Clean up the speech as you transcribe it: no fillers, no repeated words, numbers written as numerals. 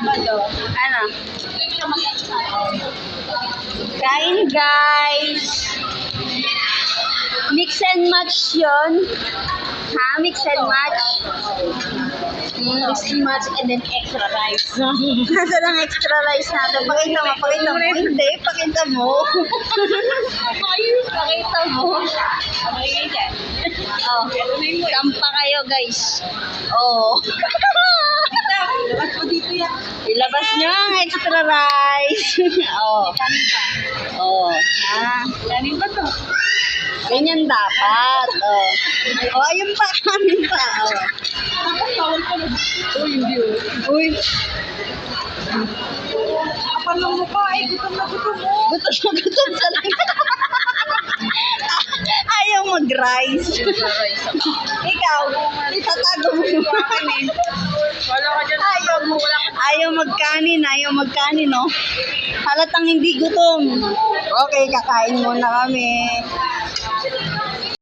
Sabado. Ano? Kain guys. Mix and match yun. Ha? Mix and match. Mix and match and then extra rice. Nasa lang extra rice natin. Pakita mo, pakita mo. Hindi, pakita mo. Pakita mo. Oh, sampa kayo guys. Oh. Labas mo dito yan. Ilabas nyo ang extra rice. Oh. Oh. Ha? Kanin ba to? Ganyan dapat. Oh. Oh, ayun pa. Kanin pa. Oh. Tapos bawal ka na. Uy, hindi oh. Uy. Kapal ng mukha eh. Gutom na gutom mo. Gutom sa lang. Ayaw mag-rice. Ikaw, itatago mo yung kanin. Wala ka dyan. Ayaw magkanin, no? Halatang hindi gutom. Okay, kakain muna kami.